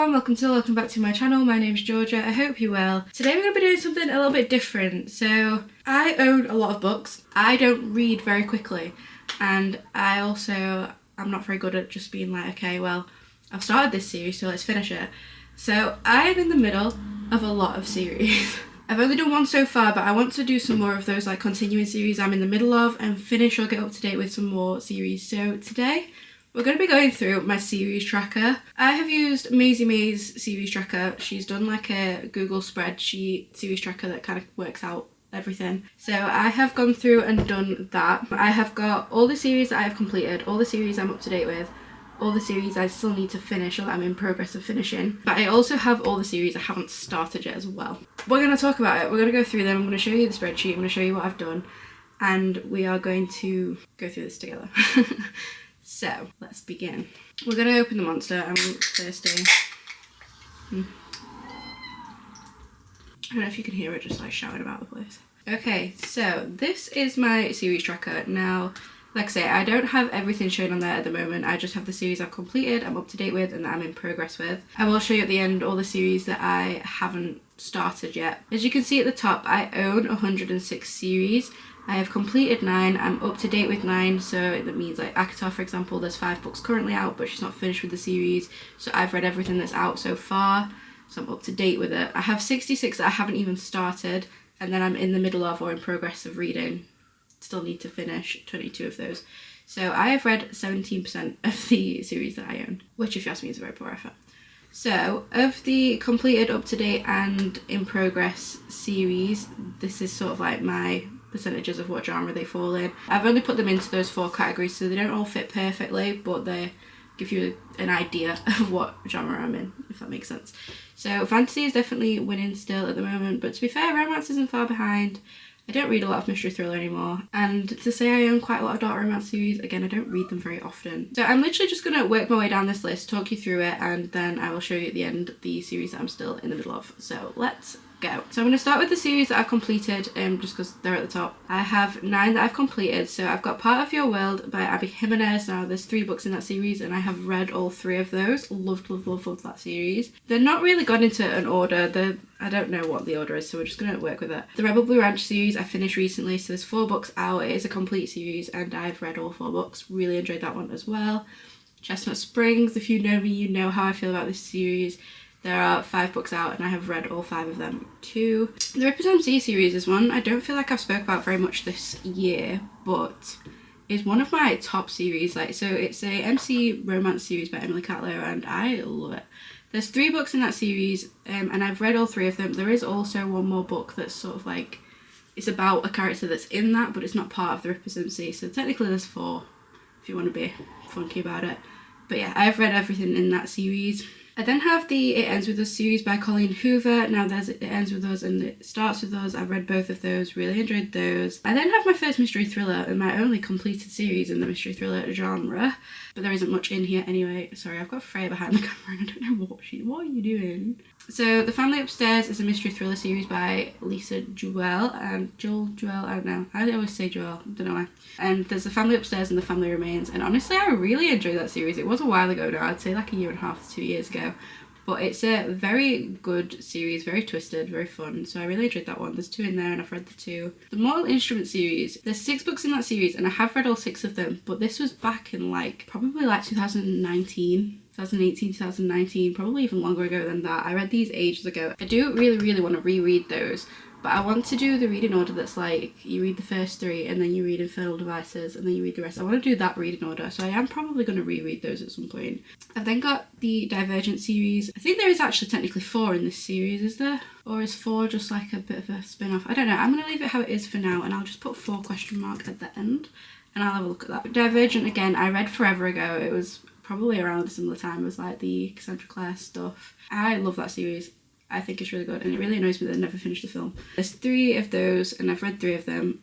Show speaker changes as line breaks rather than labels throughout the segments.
everyone, welcome back to my channel. My name's Georgia. I hope you're well. Today we're going to be doing something a little bit different. So I own a lot of books. I don't read very quickly, and I'm not very good at just being like, okay, well, I've started this series, so let's finish it. So I'm in the middle of a lot of series. I've only done one so far, but I want to do some more of those like continuing series I'm in the middle of and finish or get up to date with some more series. So today we're going to be going through my series tracker. I have used Maisie's series tracker. She's done like a Google spreadsheet series tracker that kind of works out everything. So I have gone through and done that. I have got all the series that I have completed, all the series I'm up to date with, all the series I still need to finish or that I'm in progress of finishing. But I also have all the series I haven't started yet as well. We're going to talk about it. We're going to go through them. I'm going to show you the spreadsheet. I'm going to show you what I've done. And we are going to go through this together. So, let's begin. We're going to open the monster. I'm thirsty. I don't know if you can hear it just like shouting about the place. Okay, so this is my series tracker. Now, like I say, I don't have everything shown on there at the moment. I just have the series I've completed, I'm up to date with, and that I'm in progress with. I will show you at the end all the series that I haven't started yet. As you can see at the top, I own 106 series. I have completed 9, I'm up to date with 9, so that means like Akatar, for example, there's 5 books currently out, but she's not finished with the series, so I've read everything that's out so far, so I'm up to date with it. I have 66 that I haven't even started, and then I'm in the middle of or in progress of reading. Still need to finish 22 of those. So I have read 17% of the series that I own, which if you ask me is a very poor effort. So of the completed, up to date and in progress series, this is sort of like my percentages of what genre they fall in. I've only put them into those 4 categories, so they don't all fit perfectly, but they give you an idea of what genre I'm in, if that makes sense. So fantasy is definitely winning still at the moment, but to be fair, romance isn't far behind. I don't read a lot of mystery thriller anymore, and to say I own quite a lot of dark romance series, again, I don't read them very often. So I'm literally just going to work my way down this list, talk you through it, and then I will show you at the end the series that I'm still in the middle of. So let's go. So I'm going to start with the series that I've completed, just because they're at the top. I have 9 that I've completed. So I've got Part of Your World by Abby Jimenez. Now there's 3 books in that series, and I have read all 3 of those. Loved that series. They're not really gone into an order. I don't know what the order is, so we're just going to work with it. The Rebel Blue Ranch series I finished recently, so there's 4 books out. It is a complete series, and I've read all 4 books. Really enjoyed that one as well. Chestnut Springs, if you know me, you know how I feel about this series. There are 5 books out, and I have read all 5 of them too. The Ripper's MC series is one I don't feel like I've spoke about very much this year, but is one of my top series. So it's a MC romance series by Emily Catlow, and I love it. There's 3 books in that series, and I've read all 3 of them. There is also one more book that's sort of like, it's about a character that's in that, but it's not part of the Ripper's MC, so technically there's 4, if you want to be funky about it. But yeah, I've read everything in that series. I then have the It Ends With Us series by Colleen Hoover. Now there's It Ends With Us and It Starts With Us. I've read both of those, really enjoyed those. I then have my first mystery thriller and my only completed series in the mystery thriller genre, but there isn't much in here anyway. Sorry, I've got Freya behind the camera and I don't know what are you doing? So The Family Upstairs is a mystery thriller series by Lisa Jewell and Joel, I don't know. I always say Joel, don't know why. And there's The Family Upstairs and The Family Remains, and honestly I really enjoyed that series. It was a while ago now, I'd say like 1.5 to 2 years ago. But it's a very good series, very twisted, very fun. So I really enjoyed that one. There's 2 in there and I've read the 2. The Mortal Instrument series, there's 6 books in that series and I have read all 6 of them. But this was back in probably 2018, 2019, probably even longer ago than that. I read these ages ago. I do really want to reread those. But I want to do the reading order that's like, you read the first 3 and then you read Infernal Devices and then you read the rest. I want to do that reading order, so I am probably going to reread those at some point. I've then got the Divergent series. I think there is actually technically 4 in this series, is there? Or is 4 just like a bit of a spin-off? I don't know. I'm going to leave it how it is for now, and I'll just put 4 question mark at the end and I'll have a look at that. Divergent, again, I read forever ago. It was probably around a similar time as like the Cassandra Clare stuff. I love that series. I think it's really good, and it really annoys me that I never finished the film. There's 3 of those, and I've read 3 of them.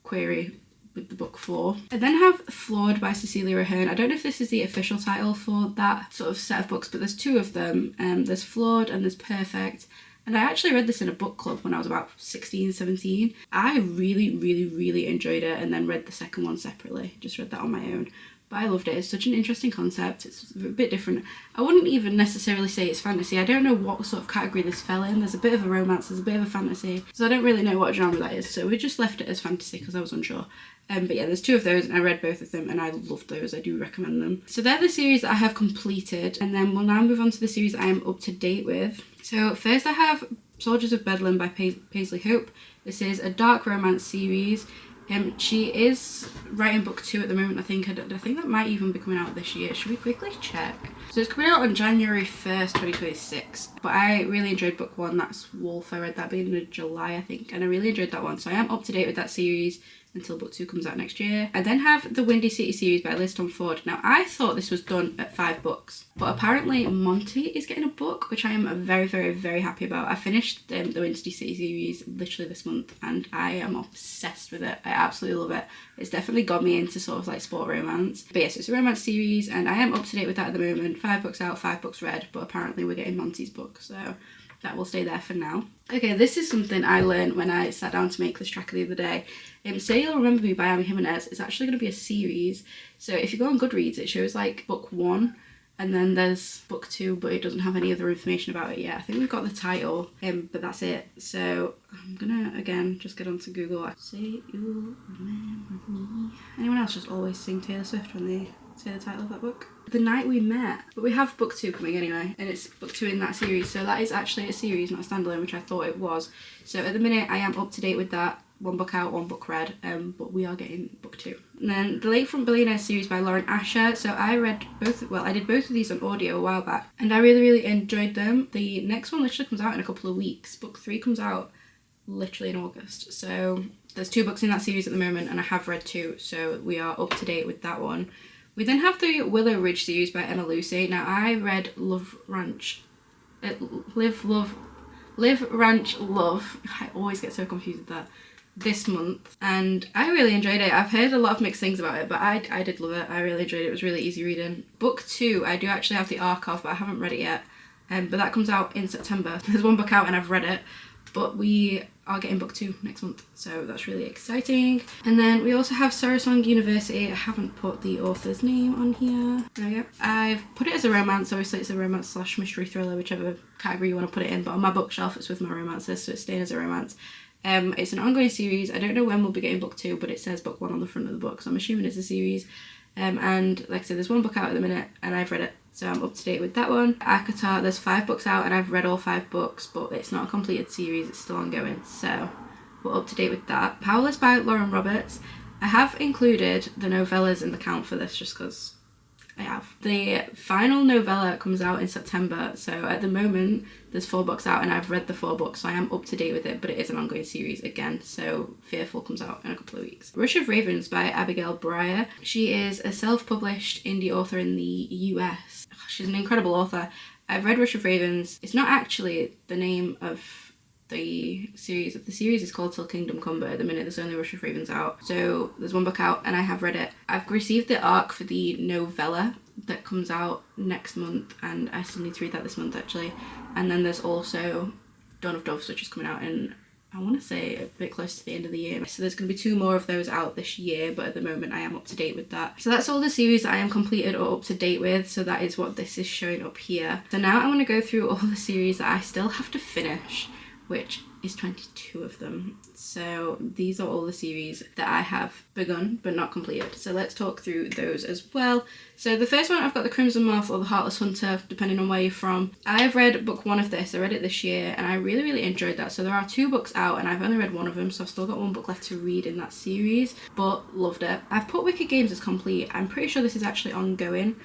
Query with the book 4. I then have Flawed by Cecilia Ahern. I don't know if this is the official title for that sort of set of books, but there's 2 of them. There's Flawed and there's Perfect. And I actually read this in a book club when I was about 16, 17. I really enjoyed it, and then read the second one separately. Just read that on my own. but I loved it. It's such an interesting concept. It's a bit different. I wouldn't even necessarily say it's fantasy. I don't know what sort of category this fell in. There's a bit of a romance, there's a bit of a fantasy, so I don't really know what genre that is, so we just left it as fantasy because I was unsure. But yeah, there's 2 of those and I read both of them and I loved those. I do recommend them. So they're the series that I have completed, and then we'll now move on to the series I am up to date with. So first I have Soldiers of Bedlam by Paisley Hope. This is a dark romance series. She is writing book 2 at the moment, I think. I think that might even be coming out this year. Should we quickly check? So it's coming out on January 1st, 2026. But I really enjoyed book 1. That's Wolf. I read that beginning of July, I think. And I really enjoyed that one. So I am up to date with that series until book 2 comes out next year. I then have the Windy City series by Liz Ford. Now, I thought this was done at 5 books, but apparently Monty is getting a book, which I am very, very, very happy about. I finished the Windy City series literally this month, and I am obsessed with it. I absolutely love it. It's definitely got me into sort of like sport romance. But yes, it's a romance series, and I am up to date with that at the moment. 5 books out, 5 books read, but apparently we're getting Monty's book, so that will stay there for now. Okay, this is something I learned when I sat down to make this tracker the other day. Say You'll Remember Me by Amy Jimenez is actually going to be a series. So if you go on Goodreads, it shows like book 1 and then there's book 2, but it doesn't have any other information about it yet. I think we've got the title, but that's it. So I'm gonna again just get onto Google. Say You'll Remember Me. Anyone else just always sing Taylor Swift when they say the title of that book? The Night We Met. But we have book 2 coming anyway, and it's book 2 in that series, so that is actually a series, not a standalone, which I thought it was. So at the minute I am up to date with that. 1 book out, 1 book read, but we are getting book 2. And then the Lakefront Billionaire series by Lauren Asher. So I read both, well, I did both of these on audio a while back, and I really, really enjoyed them. The next one literally comes out in a couple of weeks. Book 3 comes out literally in August. So there's 2 books in that series at the moment, and I have read 2, so we are up to date with that one. We then have the Willow Ridge series by Emma Lucy. Now I read Live Ranch Love. I always get so confused with that. This month, and I really enjoyed it. I've heard a lot of mixed things about it, but I did love it. I really enjoyed it. It was really easy reading. Book 2 I do actually have the arc of, but I haven't read it yet, but that comes out in September. There's 1 book out and I've read it, but we are getting book 2 next month, so that's really exciting. And then we also have Saraswang University. I haven't put the author's name on here. There we go. I've put it as a romance. Obviously it's a romance / mystery thriller, whichever category you want to put it in, but on my bookshelf it's with my romances, so it's staying as a romance. It's an ongoing series. I don't know when we'll be getting book 2, but it says book 1 on the front of the book, so I'm assuming it's a series. And like I said, there's 1 book out at the minute and I've read it, so I'm up to date with that one. Akatar, there's 5 books out and I've read all 5 books, but it's not a completed series, it's still ongoing, so we're up to date with that. Powerless by Lauren Roberts. I have included the novellas in the count for this just because I have. The final novella comes out in September, so at the moment there's 4 books out and I've read the 4 books, so I am up to date with it, but it is an ongoing series again, so Fearful comes out in a couple of weeks. Rush of Ravens by Abigail Breyer. She is a self-published indie author in the US. She's an incredible author. I've read Rush of Ravens. It's not actually the name of the series. The series is called Till Kingdom Come, but at the minute there's only Rush of Ravens out. So there's 1 book out and I have read it. I've received the arc for the novella that comes out next month, and I still need to read that this month actually. And then there's also Dawn of Doves, which is coming out in, I want to say, a bit close to the end of the year. So there's going to be 2 more of those out this year, but at the moment I am up to date with that. So that's all the series that I am completed or up to date with, so that is what this is showing up here. So now I want to go through all the series that I still have to finish, which is 22 of them. So these are all the series that I have begun but not completed. So let's talk through those as well. So the first one, I've got The Crimson Moth or The Heartless Hunter, depending on where you're from. I've read book 1 of this. I read it this year and I really, really enjoyed that. So there are 2 books out and I've only read 1 of them, so I've still got 1 book left to read in that series, but loved it. I've put Wicked Games as complete. I'm pretty sure this is actually ongoing.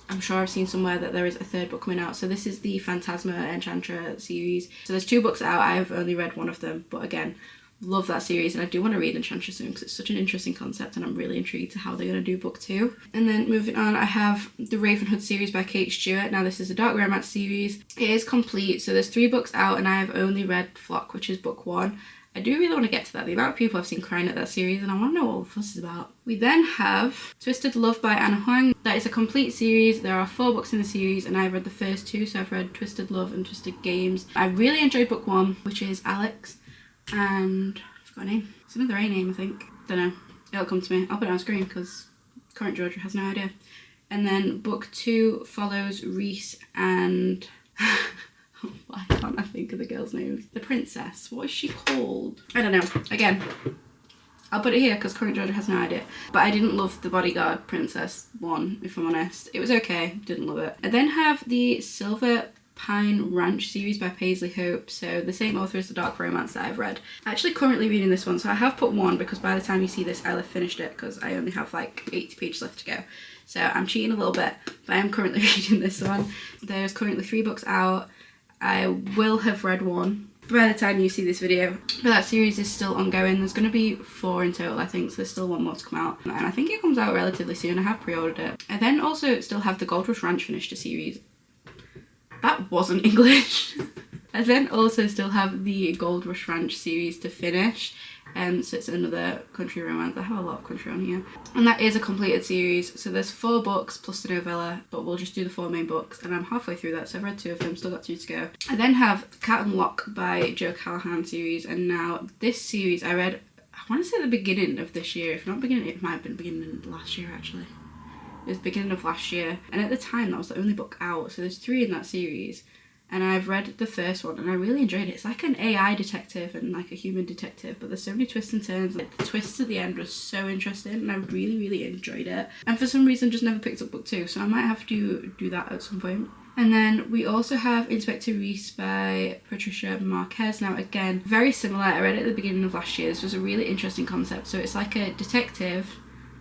I'm sure I've seen somewhere that there is a 3rd book coming out. So this is the Phantasma Enchantra series. So there's 2 books out. I've only read 1 of them, but again, love that series, and I do want to read Enchantra soon because it's such an interesting concept and I'm really intrigued to how they're going to do book 2. And then moving on, I have the Ravenhood series by Kate Stewart. Now this is a dark romance series. It is complete, so there's 3 books out and I've only read Flock, which is book 1. I do really want to get to that. The amount of people I've seen crying at that series, and I want to know what all the fuss is about. We then have Twisted Love by Anna Huang. That is a complete series. There are 4 books in the series and I've read the first 2, so I've read Twisted Love and Twisted Games. I really enjoyed book 1, which is Alex, and I forgot her name. It's another A name, I think. Don't know. It'll come to me. I'll put it on screen because Current Georgia Has No Idea. And then book 2 follows Reese and why can't I think of the girl's name? The princess. What is she called? I don't know. Again, I'll put it here because Current Georgia Has No Idea. But I didn't love the Bodyguard Princess one, if I'm honest. It was okay. Didn't love it. I then have the Silver Pine Ranch series by Paisley Hope. So the same author as the dark romance that I've read. I'm actually currently reading this one. So I have put 1 because by the time you see this, I'll have finished it because I only have like 80 pages left to go. So I'm cheating a little bit, but I am currently reading this one. There's currently 3 books out. I will have read 1 by the time you see this video. But that series is still ongoing. There's going to be 4 in total, I think, so there's still 1 more to come out. And I think it comes out relatively soon. I have pre-ordered it. I then also still have the Gold Rush Ranch finished a series. That wasn't English. I then also still have the Gold Rush Ranch series to finish. So it's another country romance. I have a lot of country on here. And that is a completed series. So there's 4 books plus the novella, but we'll just do the 4 main books. And I'm halfway through that, so I've read 2 of them, still got 2 to go. I then have Cat and Lock by Jo Callahan series. And now this series I read, I want to say the beginning of this year. If not beginning, it might have been beginning of last year actually. It was the beginning of last year. And at the time, that was the only book out. So there's 3 in that series. And I've read the first one and I really enjoyed it. It's like an AI detective and like a human detective, but there's so many twists and turns. Like the twists at the end was so interesting and I really, really enjoyed it. And for some reason just never picked up book 2, so I might have to do that at some point. And then we also have Inspector Reese by Patricia Marquez. Now again, very similar. I read it at the beginning of last year. This was a really interesting concept. So it's like a detective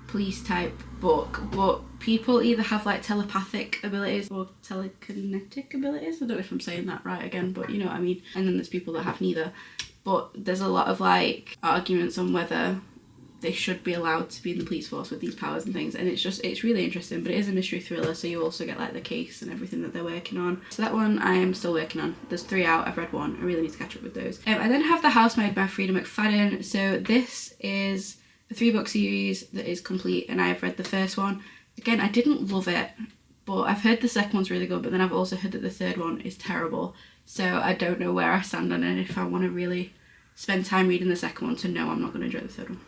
police type book, but people either have like telepathic abilities or telekinetic abilities. I don't know if I'm saying that right again, but you know what I mean. And then there's people that have neither. But there's a lot of like arguments on whether they should be allowed to be in the police force with these powers and things, and it's really interesting. But it is a mystery thriller, so you also get like the case and everything that they're working on. So that one I am still working on. There's 3 out. I've read 1. I really need to catch up with those. I then have The Housemaid by Frida McFadden. So this is a 3-book series that is complete, and I've read the first one. Again, I didn't love it, but I've heard the second one's really good, but then I've also heard that the third one is terrible. So I don't know where I stand on it, if I want to really spend time reading the second one to know I'm not going to enjoy the third one,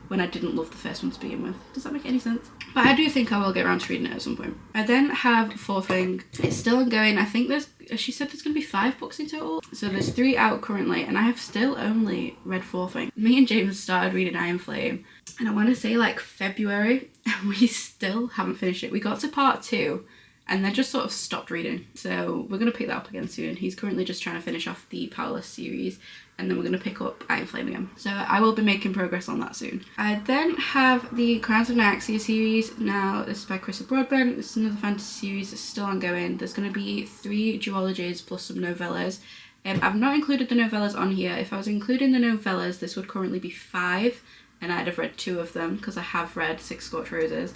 when I didn't love the first one to begin with. Does that make any sense? But I do think I will get around to reading it at some point. I then have Fourth Thing. It's still ongoing. I think she said there's going to be 5 books in total. So there's 3 out currently, and I have still only read Fourth Thing. Me and James started reading Iron Flame, and I want to say like February, and we still haven't finished it. We got to part 2, and then just sort of stopped reading. So we're going to pick that up again soon. He's currently just trying to finish off the Powerless series, and then we're going to pick up Iron Flame again. So I will be making progress on that soon. I then have the Crowns of Nyaxia series. Now, this is by Carissa Broadbent. This is another fantasy series that's still ongoing. There's going to be 3 duologies plus some novellas. I've not included the novellas on here. If I was including the novellas, this would currently be 5, and I'd have read 2 of them because I have read 6 Scorched Roses.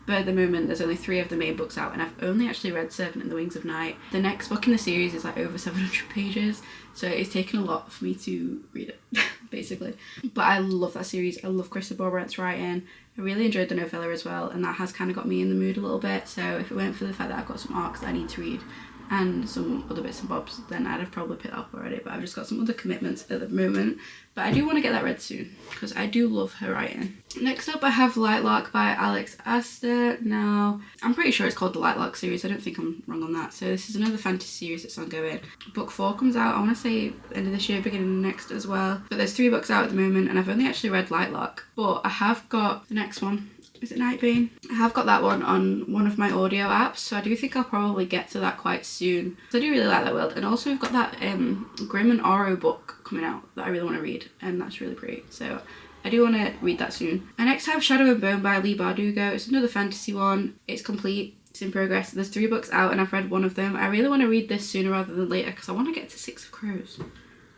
But at the moment, there's only 3 of the main books out, and I've only actually read Servant in the Wings of Night. The next book in the series is like over 700 pages, so it's taken a lot for me to read it, basically. But I love that series. I love Carissa Broadbent's writing. I really enjoyed the novella as well, and that has kind of got me in the mood a little bit. So if it weren't for the fact that I've got some arcs that I need to read and some other bits and bobs, then I'd have probably picked that up already. But I've just got some other commitments at the moment. But I do want to get that read soon, because I do love her writing. Next up, I have Lightlark by Alex Aster. Now, I'm pretty sure it's called the Lightlark series. I don't think I'm wrong on that. So this is another fantasy series that's ongoing. Book 4 comes out, I want to say, end of this year, beginning of next as well. But there's 3 books out at the moment, and I've only actually read Lightlark. But I have got the next one. Is it Nightbane? I have got that one on one of my audio apps, so I do think I'll probably get to that quite soon. So I do really like that world. And also we've got that Grimm and Oro book coming out that I really want to read, and that's really pretty. So I do want to read that soon. I next have Shadow and Bone by Leigh Bardugo. It's another fantasy one. It's complete. It's in progress. There's 3 books out, and I've read 1 of them. I really want to read this sooner rather than later, because I want to get to 6 of Crows.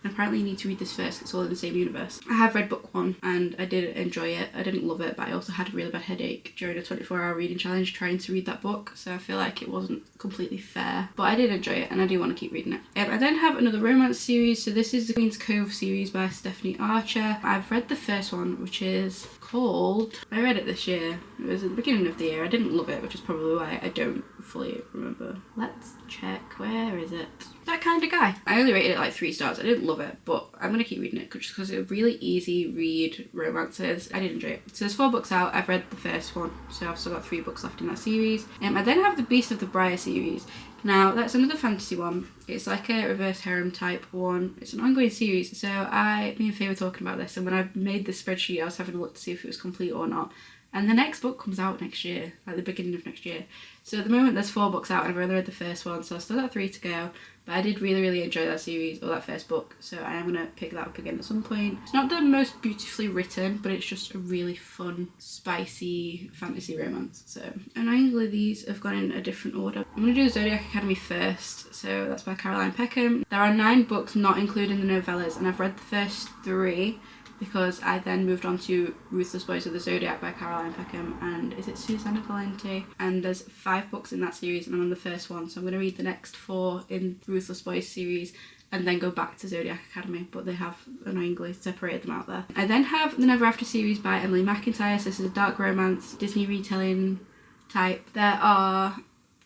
And apparently you need to read this first, it's all in the same universe. I have read book 1 and I did enjoy it. I didn't love it, but I also had a really bad headache during a 24-hour reading challenge trying to read that book, so I feel like it wasn't completely fair. But I did enjoy it, and I do want to keep reading it. I then have another romance series, so this is the Queen's Cove series by Stephanie Archer. I've read the first one, which is called... I read it this year. It was at the beginning of the year. I didn't love it, which is probably why I don't fully remember. Let's check. Where is it? that kind of guy. I only rated it like 3 stars. I didn't love it, but I'm going to keep reading it just because it's a really easy read romances. I did enjoy it. So there's 4 books out. I've read the first one, so I've still got 3 books left in that series. I then have the Beast of the Briar series. Now, that's another fantasy one. It's like a reverse harem type one. It's an ongoing series, so me and Faye were talking about this, and when I made this spreadsheet, I was having a look to see if it was complete or not. And the next book comes out next year, like the beginning of next year. So at the moment there's 4 books out and I've only read the first one, so I've still got 3 to go. But I did really enjoy that series, or that first book, so I am going to pick that up again at some point. It's not the most beautifully written, but it's just a really fun, spicy fantasy romance. So annoyingly, these have gone in a different order. I'm going to do Zodiac Academy first, so that's by Caroline Peckham. There are 9 books, not including the novellas, and I've read the first 3. Because I then moved on to Ruthless Boys of the Zodiac by Caroline Peckham and is it Susanna Valente? And there's 5 books in that series and I'm on the first one, so I'm going to read the next 4 in Ruthless Boys series and then go back to Zodiac Academy, but they have annoyingly separated them out there. I then have the Never After series by Emily McIntyre, so this is a dark romance, Disney retelling type. There are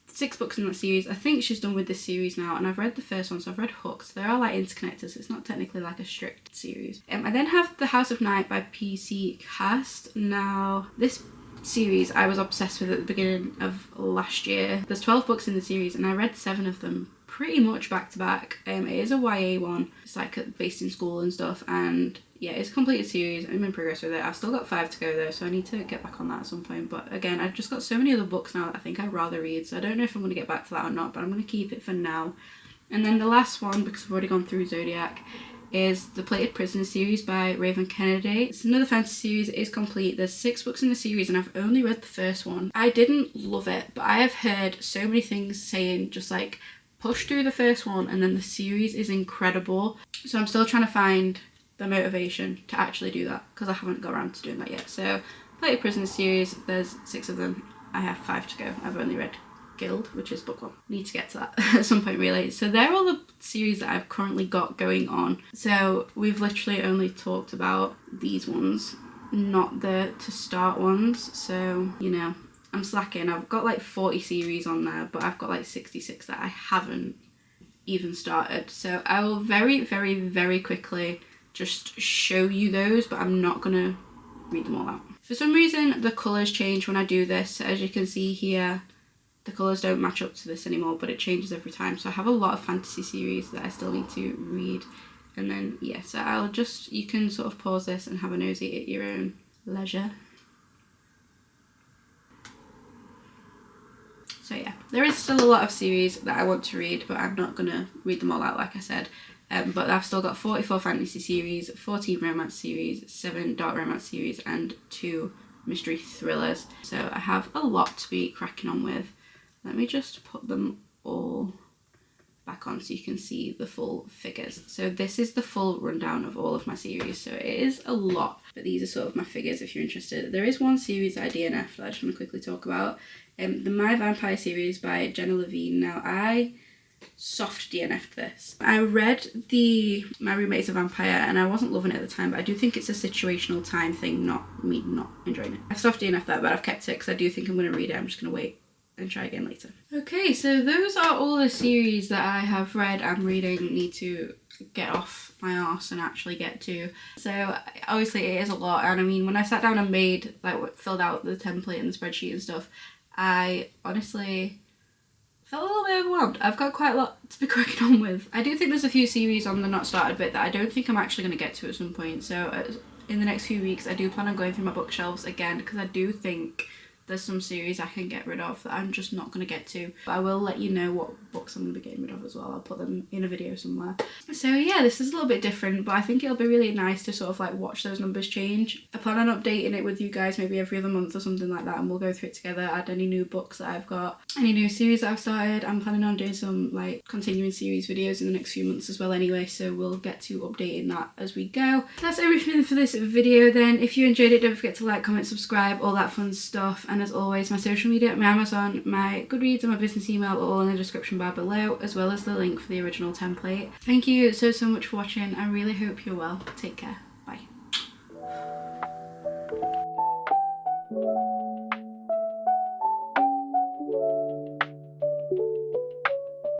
6 books in that series. I think she's done with this series now, and I've read the first one, so I've read Hooked. They are like interconnected, so it's not technically like a strict series. I then have The House of Night by PC Cast. Now, this series I was obsessed with at the beginning of last year. There's 12 books in the series, and I read 7 of them pretty much back to back. It is a YA one. It's like based in school and stuff, and yeah, it's a completed series. I'm in progress with it. I've still got 5 to go though, so I need to get back on that at some point. But again, I've just got so many other books now that I think I'd rather read, so I don't know if I'm going to get back to that or not, but I'm going to keep it for now. And then the last one, because I've already gone through Zodiac, is the Plated Prisoner series by Raven Kennedy. It's another fantasy series. It is complete. There's 6 books in the series and I've only read the first one. I didn't love it, but I have heard so many things saying just like push through the first one and then the series is incredible. So I'm still trying to find the motivation to actually do that because I haven't got around to doing that yet. So Plated Prisoner series, there's 6 of them. I have 5 to go. I've only read Guild, which is book 1. Need to get to that at some point really. So they're all the series that I've currently got going on. So we've literally only talked about these ones, not the to start ones. So, you know, I'm slacking. I've got like 40 series on there, but I've got like 66 that I haven't even started. So I will very quickly just show you those, but I'm not gonna read them all out. For some reason the colours change when I do this. As you can see here, the colours don't match up to this anymore, but it changes every time. So I have a lot of fantasy series that I still need to read. And then, yeah, so I'll just, you can sort of pause this and have a nosy at your own leisure. So yeah, there is still a lot of series that I want to read, but I'm not going to read them all out like I said. But I've still got 44 fantasy series, 14 romance series, 7 dark romance series, and 2 mystery thrillers. So I have a lot to be cracking on with. Let me just put them all back on so you can see the full figures. So this is the full rundown of all of my series. So it is a lot, but these are sort of my figures if you're interested. There is one series that I DNF'd that I just want to quickly talk about. The My Vampire series by Jenna Levine. Now I soft DNF'd this. I read My Roommate's a Vampire and I wasn't loving it at the time, but I do think it's a situational time thing, not me not enjoying it. I've soft DNF'd that, but I've kept it because I do think I'm going to read it. I'm just going to wait and try again later. Okay, so those are all the series that I have read and reading, need to get off my arse and actually get to. So obviously it is a lot, and I mean when I sat down and filled out the template and the spreadsheet and stuff, I honestly felt a little bit overwhelmed. I've got quite a lot to be cracking on with. I do think there's a few series on the not started bit that I don't think I'm actually going to get to at some point. So in the next few weeks I do plan on going through my bookshelves again, because I do think there's some series I can get rid of that I'm just not going to get to. But I will let you know what books I'm going to be getting rid of as well. I'll put them in a video somewhere. So yeah, this is a little bit different, but I think it'll be really nice to sort of like watch those numbers change. I plan on updating it with you guys maybe every other month or something like that, and we'll go through it together, add any new books that I've got, any new series that I've started. I'm planning on doing some like continuing series videos in the next few months as well anyway, so we'll get to updating that as we go. That's everything for this video then. If you enjoyed it, don't forget to like, comment, subscribe, all that fun stuff. And as always, my social media, my Amazon, my Goodreads and my business email are all in the description bar below, as well as the link for the original template. Thank you so much for watching. I really hope you're well. Take care.